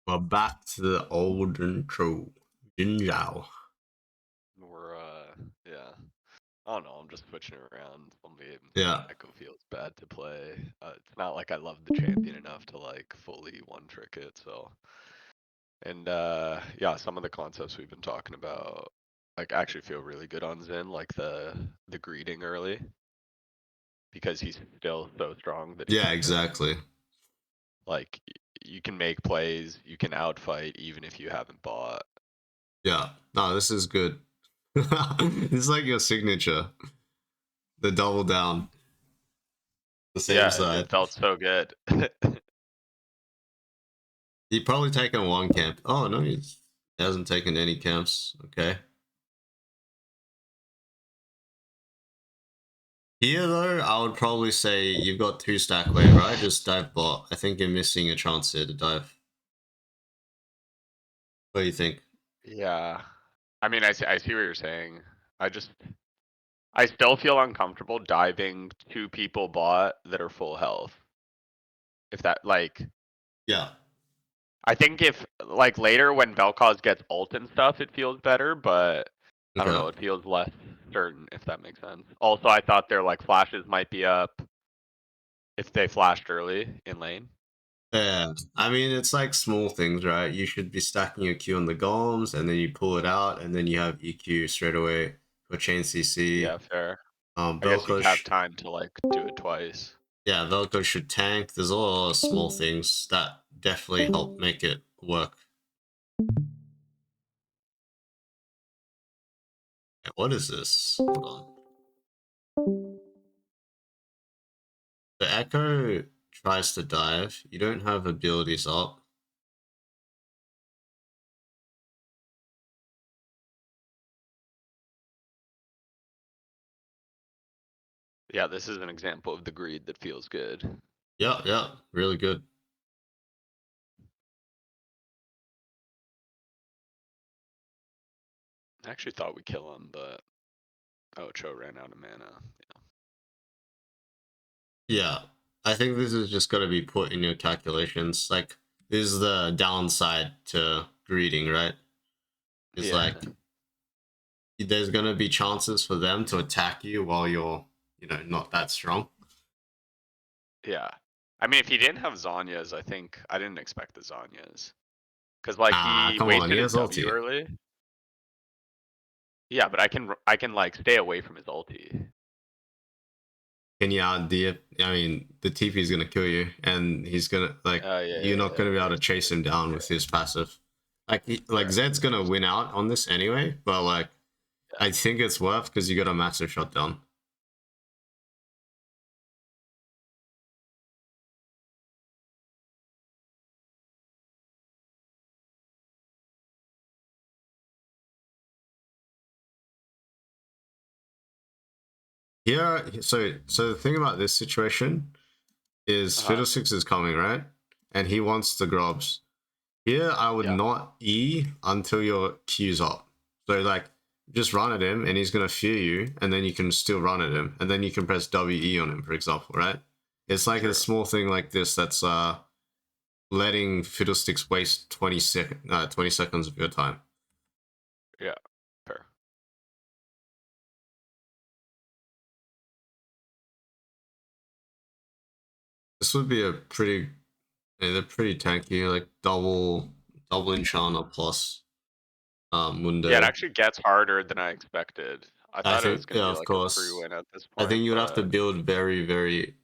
We're back to the old and true. Jinzhao. We're yeah. I don't know. I'm just switching around. Yeah. Echo feels bad to play. It's not like I love the champion enough to like fully one trick it. So, and yeah, some of the concepts we've been talking about like actually feel really good on Zen, like the greeting early, because he's still so strong that he Yeah, can exactly. like you can make plays, you can outfight even if you haven't bought. Yeah. No, this is good. This is like your signature. The double down. The same Yeah, side. it felt so good. He probably taken one camp. Oh no, he hasn't taken any camps. Okay. Here though, I would probably say you've got 2 stack wave, right? Just dive bot. I think you're missing a chance here to dive. What do you think? Yeah. I mean, I see what you're saying. I just I still feel uncomfortable diving two people bot that are full health. If that like Yeah. I think if like later when Vel'Koz gets ult and stuff, it feels better, but I don't Okay. know, it feels less certain if that makes sense. Also, I thought their like flashes might be up if they flashed early in lane. Yeah, I mean it's like small things, right? You should be stacking your Q on the golems, and then you pull it out, and then you have EQ straight away for chain CC. Yeah, fair. I guess you'd Velko, have time to like do it twice. yeah, Velko should tank. There's a lot of small things that definitely help make it work. Yeah, what is this? Hold on. The Echo tries to dive. You don't have abilities up. Yeah, this is an example of the greed that feels good. Yeah, yeah, really good. I actually thought we'd kill him, but Ocho ran out of mana. Yeah, I think this is just got to be put in your calculations. Like, this is the downside to greeting, right? It's Yeah. like there's gonna be chances for them to attack you while you're, not that strong. Yeah. I mean, if he didn't have Zanya's, I think I didn't expect the Zanya's. Cause like Ah, he come on, he wasted his has W ulti. early. Yeah, but I can like stay away from his ulti. Can you out the? I mean, the TP is gonna kill you, and he's gonna like Oh yeah, you're yeah, not yeah. gonna be able to That's chase true. him down with Yeah, his passive. Like, like fair. Zed's gonna That's win out on this anyway, but like yeah. I think it's worth because you got a massive shutdown. Here, so the thing about this situation is Uh-huh. Fiddlesticks is coming, right? And he wants the grobs. Here, I would Yeah. not E until your Q's up. So, like, just run at him and he's going to fear you, and then you can still run at him, and then you can press WE on him, for example, right? It's like a True. small thing like this that's letting Fiddlesticks waste 20 seconds of your time. Yeah. Fair. This would be a pretty, they're pretty tanky, like double enchant plus Yeah, it Mundo. actually gets harder than I expected. I I thought it was think, gonna yeah, be of like a free course. win at this I point, think you would have to but build very, very.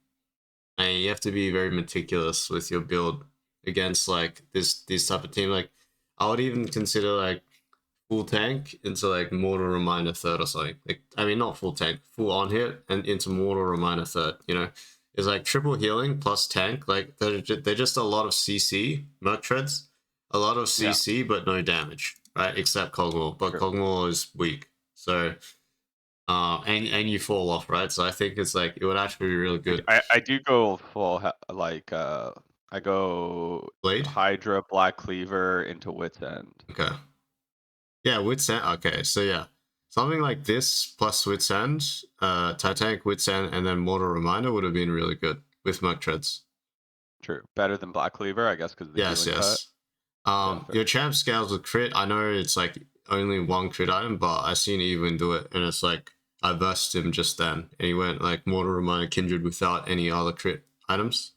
And you have to be very meticulous with your build against like this type of team. Like, I would even consider like full tank into like mortal reminder third or something. Like, I mean, not full tank, full on hit and into mortal reminder third. It's like triple healing plus tank. Like, they're just a lot of CC merc treads, a lot of yeah, CC but no damage, right? Except Kog'Maw, but true. Kog'Maw is weak. So and you fall off, right? So I think it's like it would actually be really good. I do go full like I go Blade. Hydra, Black Cleaver into Wit's End. Okay. Yeah, Wits End. Okay, so yeah, something like this plus Wits End, Titanic Wits End, and then Mortal Reminder would have been really good with Merc Treads. True. Better than Black Cleaver, I guess, because of the Yes, healing cut. yes. Yeah, Your fair. champ scales with crit. I know it's like only one crit item, but I seen Evelyn do it, and it's like I versed him just then, and he went like Mortal Reminder Kindred without any other crit items,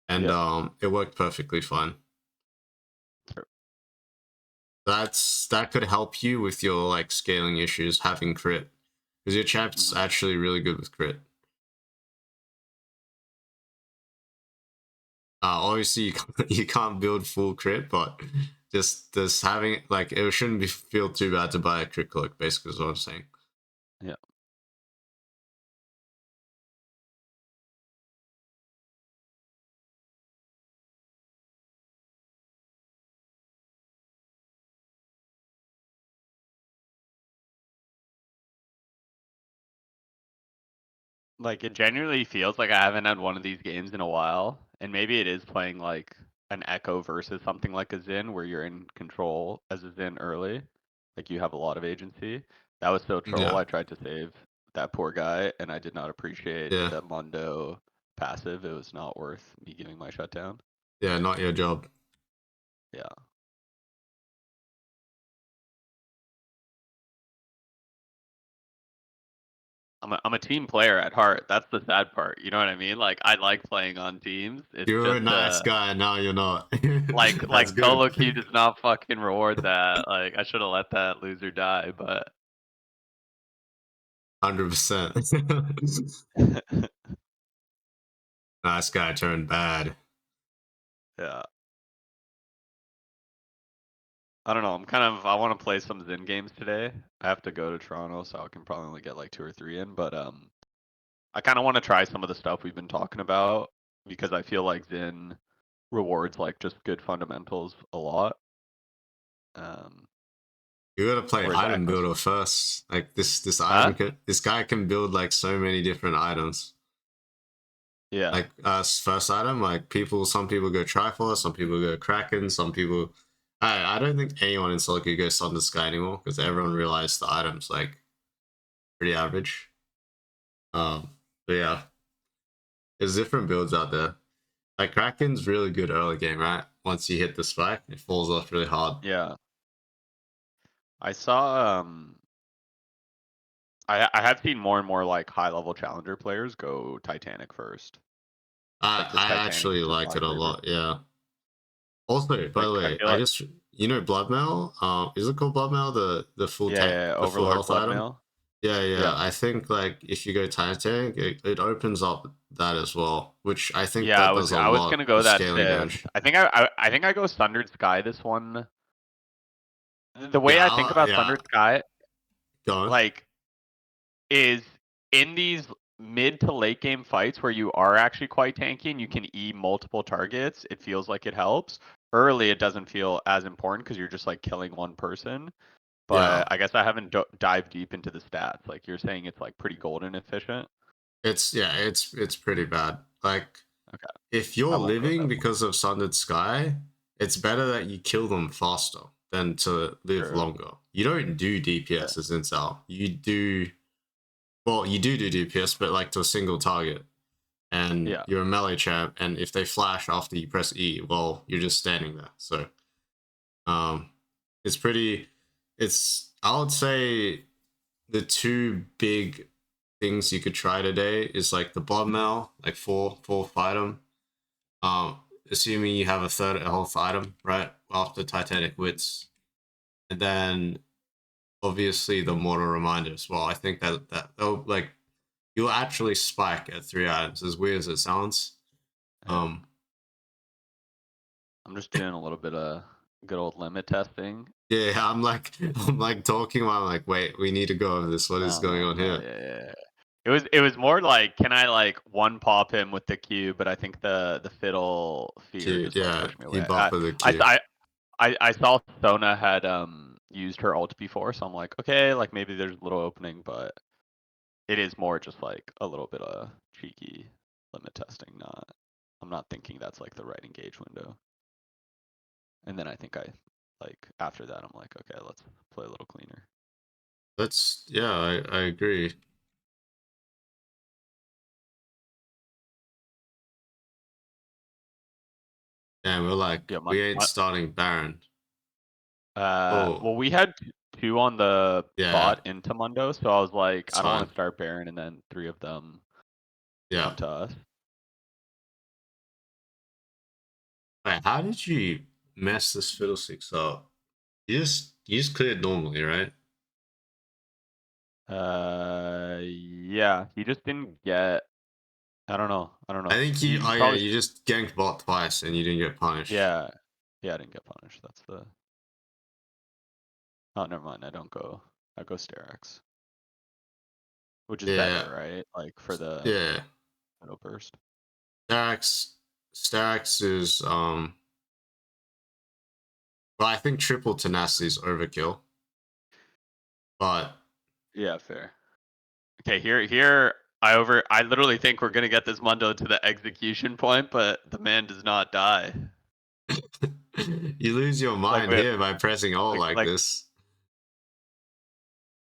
and Yeah. it worked perfectly fine. True. That could help you with your like scaling issues having crit, because your champ's Hmm. actually really good with crit. Obviously you can't build full crit, but just having like it shouldn't feel too bad to buy a crit cloak. Basically, is what I'm saying. Yeah. Like, it genuinely feels like I haven't had one of these games in a while, and maybe it is playing like an Echo versus something like a Xin where you're in control as a Xin early, like you have a lot of agency. That was so troll. Yeah, I tried to save that poor guy, and I did not appreciate yeah, the Mundo passive. It was not worth me giving my shutdown. yeah. Not your job. Yeah. I'm a team player at heart. That's the sad part. You know what I mean? Like, I like playing on teams. It's You're a just nice guy. Now you're not. like That's good. solo queue does not fucking reward that. Like, I should have let that loser die, but 100%. Nice guy turned bad. yeah. I don't know. I want to play some Zen games today. I have to go to Toronto, so I can probably only get like 2 or 3 in, but I kind of want to try some of the stuff we've been talking about because I feel like Zen rewards like just good fundamentals a lot. Um, You gotta play whereas item Echoes, builder first. Like huh? this guy can build like so many different items. Yeah. Like first item, like some people go Triforce, some people go Kraken, some people. I don't think anyone in Solo Queue goes Thunder Sky anymore because everyone realized the items like pretty average. Um, but yeah, there's different builds out there. Like Kraken's really good early game, right? Once you hit the spike, it falls off really hard. Yeah. I saw I have seen more and more like high level challenger players go Titanic first. Like just I Titanic actually into like it Black a Cleaver. lot. Yeah. Also, by the Like I way, feel I like just Blood Mail. Is it called Blood Mail? yeah, The full Overlord health item. Bloodmail. Yeah, yeah. Yeah. I think like if you go Titanic, it opens up that as well, which I think Yeah, that does a I was lot gonna go of that scaling fifth. damage. I think I go Sundered Sky this one. The way Yeah, I think about yeah. Sundered Sky, Go on. like, is in these mid to late game fights where you are actually quite tanky and you can E multiple targets, it feels like it helps. Early, it doesn't feel as important because you're just like killing one person. Yeah, But I guess I haven't dived deep into the stats. Like you're saying, it's like pretty golden efficient. it's pretty bad. Like Okay, if I you're won't go living that far. because of Sundered Sky, it's better that you kill them faster than to live True. longer. You don't do Yeah. DPS as in Cell. You do DPS, but like to a single target. And Yeah. you're a melee champ, and if they flash after you press E, well, you're just standing there. So um it's pretty I would say the two big things you could try today is like the blood mail, like fourth item. Um, assuming you have a third health item, right? After Titanic Wits. And then obviously the mortal reminder as well. I think that'll like you'll actually spike at 3 items, as weird as it sounds. Yeah. Um I'm just doing a little bit of good old limit testing. yeah, I'm like talking while I'm like, wait, we need to go over this. What is No, going no, on no. here? Yeah. It was more like, can I like one pop him with the Q? But I think the fiddle fear Q, just like yeah, pushed me you away. buff with a I Q. I saw Sona had used her ult before, so I'm like, okay, like maybe there's a little opening, but it is more just like a little bit of cheeky limit testing. I'm not thinking that's like the right engage window. And then I think like after that I'm like, okay, let's play a little cleaner. I agree. And we're like, Yeah, we ain't starting Baron. Oh. well, we had two on the Yeah. bot into Mundo, so I was like, It's I don't want fine. to start Baron, and then 3 of them Yeah. come to us. Wait, how did you mess this Fiddlesticks up? You just cleared normally, right? Yeah, he just didn't get. I don't know. I think you. He Oh yeah, probably- you just ganked bot twice and you didn't get punished. Yeah, I didn't get punished. That's the. Oh, never mind. I don't go. I go Sterak's, which is better, right? Like for the middle burst. Sterak's is well, I think triple tenacity is overkill, but yeah, fair. Okay, here I literally think we're gonna get this Mundo to the execution point, but the man does not die. you lose your mind Like, here by pressing alt like this.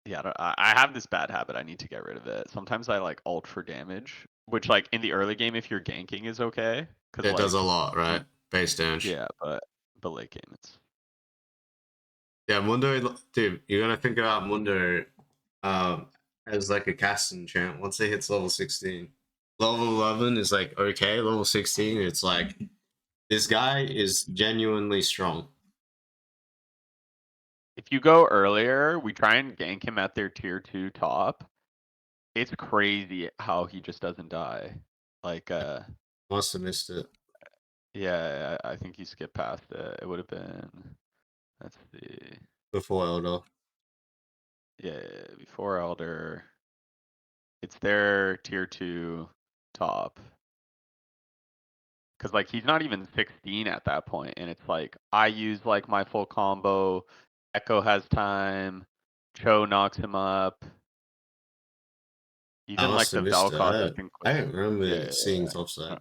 Yeah, I have this bad habit. I need to get rid of it. Sometimes I like ult for damage, which like in the early game, if you're ganking, is okay. It like, does a lot, right? Base damage. Yeah, but late game, it's. Yeah, Mundo, dude, you gotta think about Mundo as like a casting champ once it hits level 16. Level 11 is like okay, level 16, it's like this guy is genuinely strong. If you go earlier, we try and gank him at their tier 2 top. It's crazy how he just doesn't die. Like, must have missed it. Yeah, I think he skipped past it. It would have been. Let's see. Before Elder. Yeah, before Elder. It's their tier 2 top. Cause like he's not even 16 at that point, and it's like I use like my full combo. Echo has time. Cho knocks him up. Even like the Vel'Koz has been I clear. don't remember seeing topside.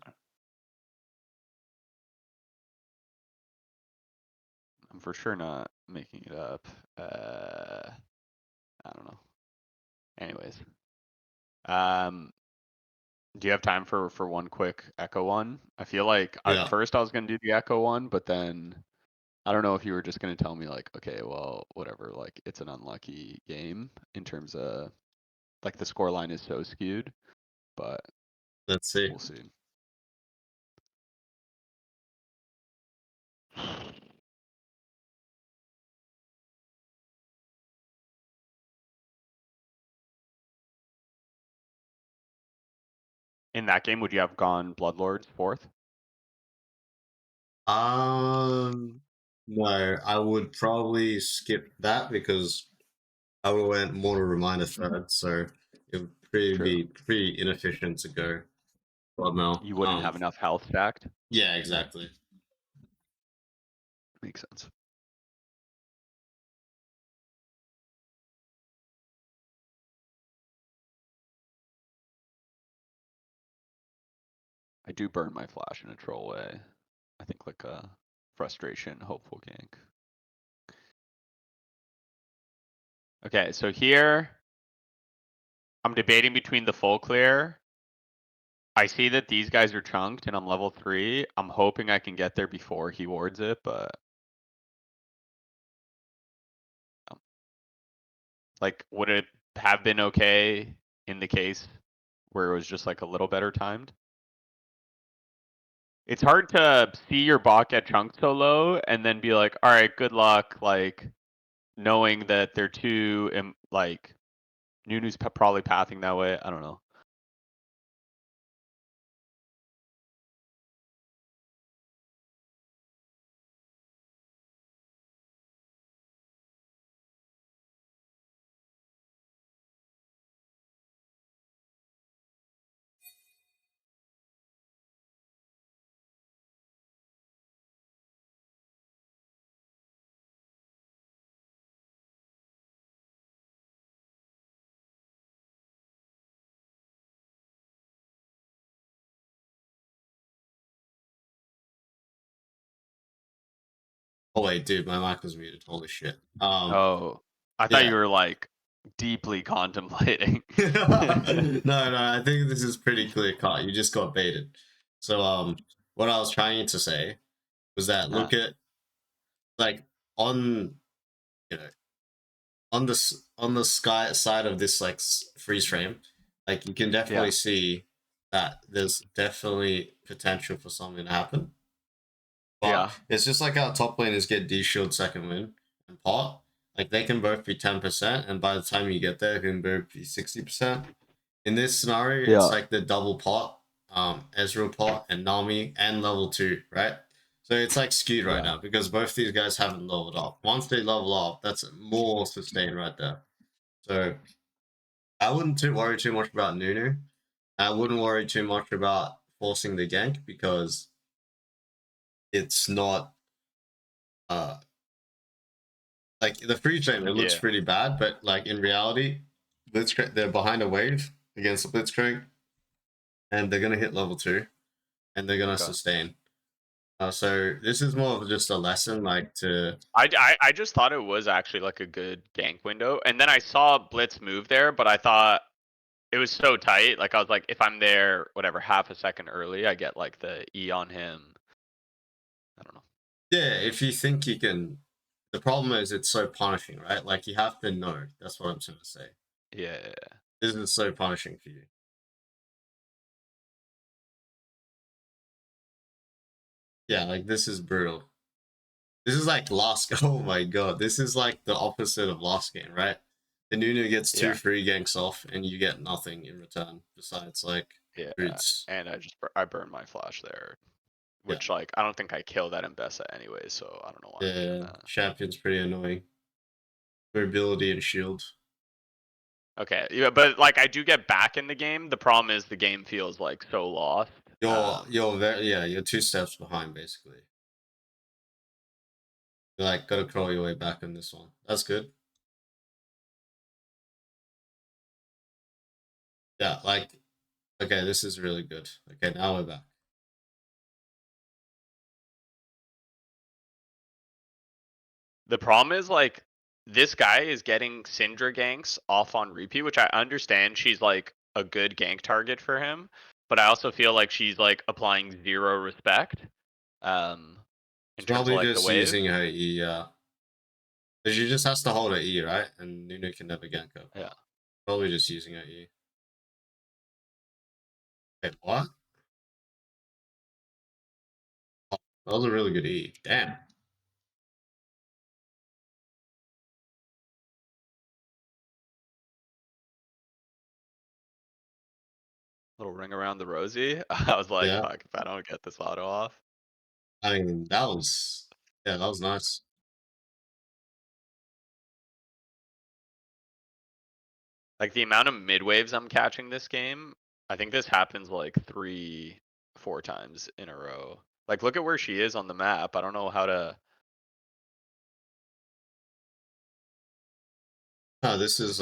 I'm for sure not making it up. I don't know. Anyways, do you have time for one quick Echo one? I feel like at first I was gonna do the Echo one, but then I don't know if you were just gonna tell me like, okay, well, whatever, like it's an unlucky game in terms of like the score line is so skewed, but let's see. We'll see. In that game, would you have gone Bloodlords 4th? No, I would probably skip that because I would have went Mortal Reminder third, so it would be pretty inefficient to go Bloodmail. You wouldn't have enough health stacked? Yeah, exactly. Makes sense. I do burn my flash in a troll way. I think like a frustration, hopeful gank. Okay, so here I'm debating between the full clear. I see that these guys are chunked and I'm level 3. I'm hoping I can get there before he wards it, but like, would it have been okay in the case where it was just like a little better timed? It's hard to see your bot get chunked so low and then be like, all right, good luck, like knowing that they're too, like, Nunu's probably pathing that way. I don't know. Oh wait, dude, my mic was muted. Holy shit. Oh, I thought you were like deeply contemplating. No, I think this is pretty clear cut. You just got baited. So what I was trying to say was that look at like on you know on the sky side of this like freeze frame, like you can definitely see that there's definitely potential for something to happen. But it's just like our top laners get D-Shield second win and pot. Like they can both be 10%, and by the time you get there, they can both be 60%. In this scenario, it's like the double pot, Ezreal pot and Nami and level 2, right? So it's like skewed right now because both these guys haven't leveled up. Once they level up, that's more sustain right there. So I wouldn't worry too much about Nunu. I wouldn't worry too much about forcing the gank because it's not like the free frame, it looks pretty bad, but like in reality, Blitzcrank, they're behind a wave against the Blitzcrank, and they're gonna hit level 2, and they're gonna sustain. So this is more of just a lesson, like to. I just thought it was actually like a good gank window, and then I saw Blitz move there, but I thought it was so tight. Like I was like, if I'm there, whatever, half a second early, I get like the E on him. I don't know. Yeah, if you think you can. The problem is it's so punishing, right? Like you have to know. That's what I'm trying to say. Yeah. This is so punishing for you. Yeah, like this is brutal. This is like last. Oh my god, this is like the opposite of last game, right? The Nunu gets 2 free ganks off, and you get nothing in return besides like roots. And I burned my flash there, which like I don't think I killed that Mbessa anyway, so I don't know why I'm doing that. Champion's pretty annoying. Mobility and shield. Okay, yeah, but like I do get back in the game. The problem is the game feels like so lost. You're 2 steps behind basically. You like gotta crawl your way back in this one. That's good. Yeah, like okay, this is really good. Okay, now we're back. The problem is like this guy is getting Syndra ganks off on repeat, which I understand she's like a good gank target for him, but I also feel like she's like applying 0 respect. In terms Probably of like just the wave. using her E, yeah. Because she just has to hold her E, right? And Nunu can never gank her. Yeah. Probably just using her E. Wait, what? Oh, that was a really good E. Damn. Little ring around the rosy. I was like, fuck, if I don't get this auto off. I mean, that was nice. Like the amount of mid waves I'm catching this game, I think this happens like 3-4 times in a row. Like look at where she is on the map. I don't know how to. No, this is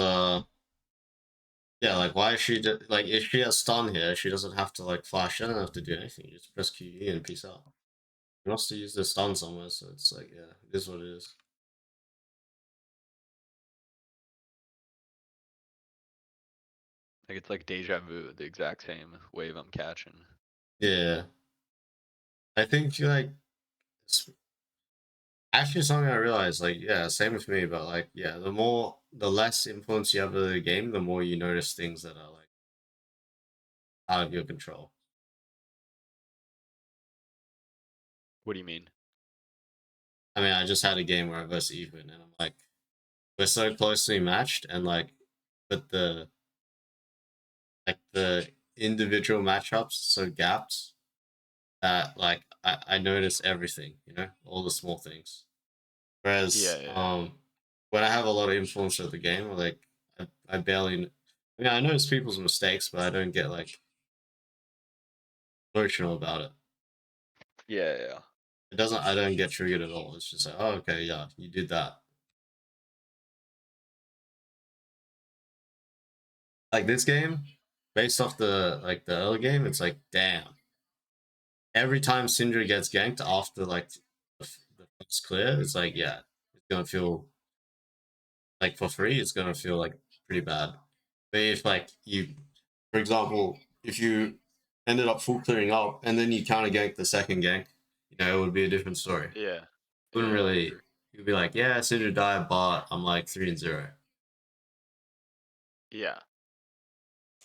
yeah, like why is she like if she has stun here, she doesn't have to like flash. She doesn't have to do anything. You just press QE and peace out. She wants to use the stun somewhere, so it's like yeah, it is what it is. Like it's like deja vu, the exact same wave I'm catching. Yeah, I think like actually something I realized, like yeah, same with me, but like yeah, the less influence you have of the game, the more you notice things that are like out of your control. What do you mean? I mean, I just had a game where I versus Even, and I'm like, we're so closely matched, and like, but the individual matchups so gapped that like I notice everything, you know, all the small things. Whereas when I have a lot of influence of the game, like I barely. I mean, I notice people's mistakes, but I don't get like emotional about it. Yeah. It doesn't. I don't get triggered at all. It's just like, oh, okay, yeah, you did that. Like this game, based off the early game, it's like, damn. Every time Syndra gets ganked after like the first clear, it's like, yeah, it's gonna feel like for free. It's gonna feel like pretty bad. But if like you, for example, if you ended up full clearing up and then you counter gank the second gank, it would be a different story. Yeah. Wouldn't Yeah, really. true. You'd be like, yeah, Syndra died, but I'm like 3-0. Yeah.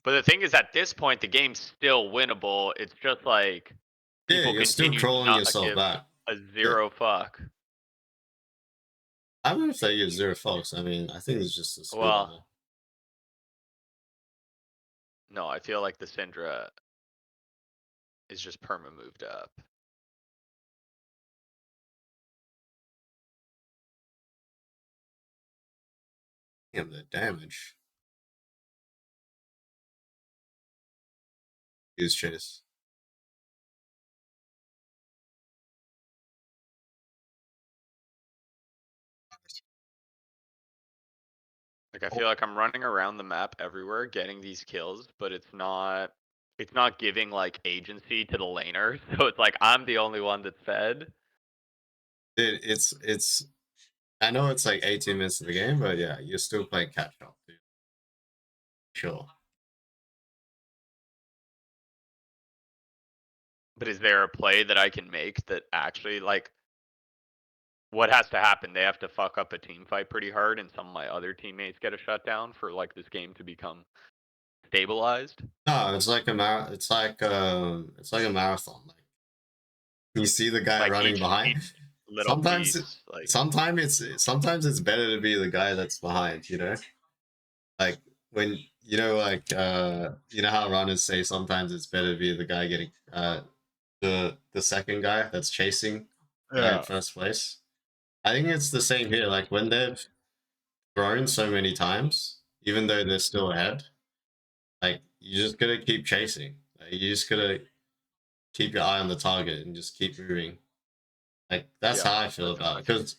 But the thing is, at this point, the game's still winnable. It's just like Yeah, people you're still continue to crawling not yourself give back. a Yeah. zero fuck. I wouldn't say you're 0 fucks. I mean, I think it's just a skill Well, level. no, I feel like the Syndra is just perma moved up. Damn, the damage. Use chase. Like, I feel like I'm running around the map everywhere getting these kills, but it's not giving like agency to the laner. So it's like I'm the only one that's fed. Dude, it's. I know it's like 18 minutes of the game, but yeah, you're still playing catch up, dude. Sure. But is there a play that I can make that actually like what has to happen? They have to fuck up a team fight pretty hard and some of my other teammates get a shutdown for like this game to become stabilized? No, it's like it's like a marathon. Like you see the guy Like running each behind. little Sometimes piece, like sometimes it's better to be the guy that's behind, Like when you know how runners say sometimes it's better to be the guy getting the second guy that's chasing the guy in first place. I think it's the same here. Like when they've thrown so many times, even though they're still ahead, like you just gotta keep chasing. Like, you just gotta keep your eye on the target and just keep moving. Like that's how I feel that's how about I it. feel. Because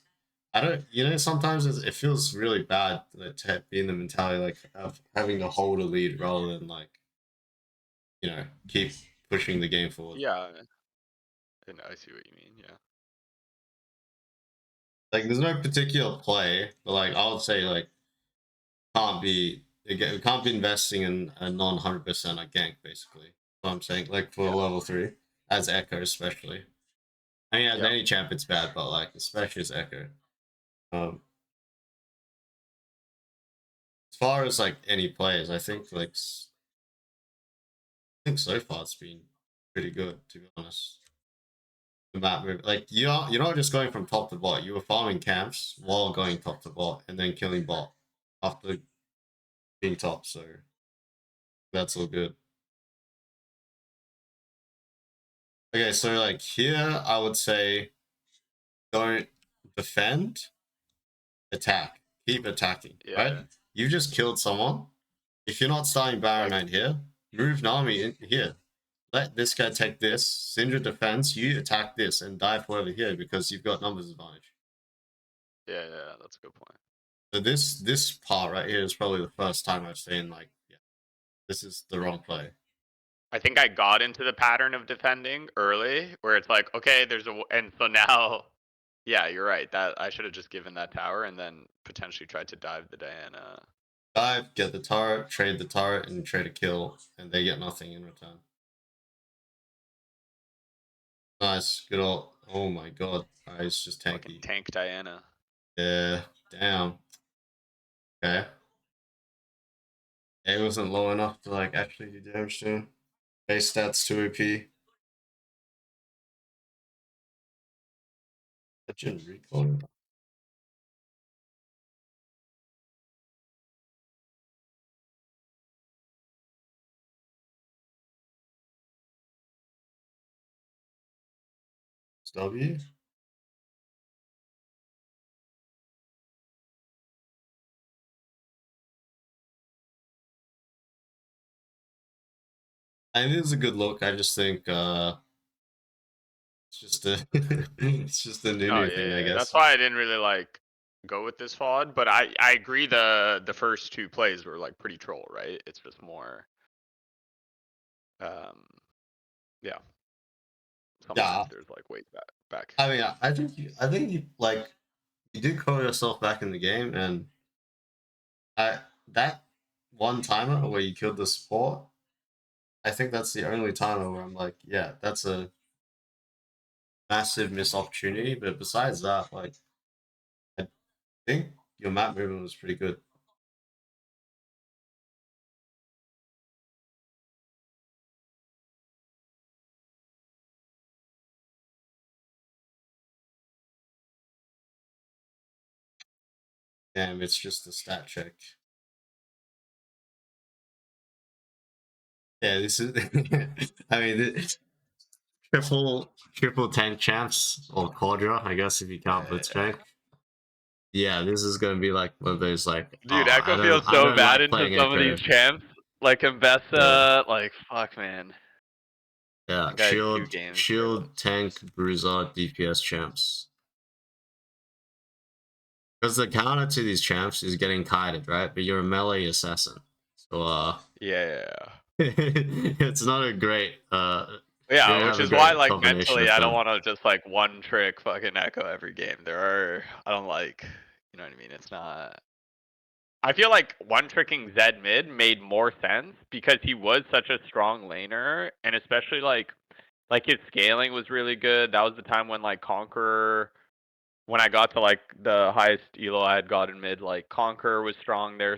I don't, sometimes it feels really bad to be in the mentality like of having to hold a lead rather than like, keep pushing the game forward. Yeah, and I see what you mean. Yeah. Like there's no particular play, but like I would say like can't be investing in a non 100% a gank basically. What I'm saying, like for level 3 as Echo especially. I mean, as Yeah. any champ it's bad, but like especially as Echo. As far as like any players, I think so far it's been pretty good, to be honest. The map move, like you're not just going from top to bot. You were farming camps while going top to bot and then killing bot after being top. So that's all good. Okay, so like here, I would say don't defend, attack, keep attacking. Yeah. Right? You just killed someone. If you're not starting Baron Knight here, move Nami in here. Let this guy take this. Syndra defense, you attack this and dive over here because you've got numbers advantage. Yeah, that's a good point. So this part right here is probably the first time I've seen like, yeah, this is the wrong play. I think I got into the pattern of defending early, where it's like, okay, and so now, yeah, you're right. That I should have just given that tower and then potentially tried to dive the Diana. Dive, get the turret, trade the turret, and trade a kill, and they get nothing in return. Nice, good old. Oh my god, it's just tanky. Tank Diana. Yeah, damn. Okay. It wasn't low enough to like actually do damage to him. Base stats 2 OP. Legend recall. W. And it is a good look. I just think it's just a it's just a new thing, I guess. That's why I didn't really like go with this FOD, but I agree the first two plays were like pretty troll, right? It's just more yeah. Sometimes there's like ways back. I mean, I think you like you do call yourself back in the game, and that one timer where you killed the support, I think that's the only timer where I'm like, yeah, that's a massive missed opportunity. But besides that, like, I think your map movement was pretty good. Damn, it's just a stat check. Yeah, this is. I mean, triple tank champs or Quadra, I guess if you count Blitzcrank. Yeah, this is gonna be like one of those like. Dude, Oh, Echo feels I so don't bad like into playing some of Echo. these champs. Like Mbessa, like fuck, man. Yeah, That guy's 2 games, bro. shield, tank, bruiser, DPS champs. Because the counter to these champs is getting kited, right? But you're a melee assassin, so Yeah. it's not a great you Yeah, don't which have a is why, great like, combination mentally, of I don't them. want to just, like, one trick fucking Echo every game. I don't like, you know what I mean? It's not. I feel like one tricking Zed mid made more sense because he was such a strong laner, and especially, like his scaling was really good. That was the time when, like, Conqueror, when I got to, like, the highest elo I had gotten mid, like, Conqueror was strong there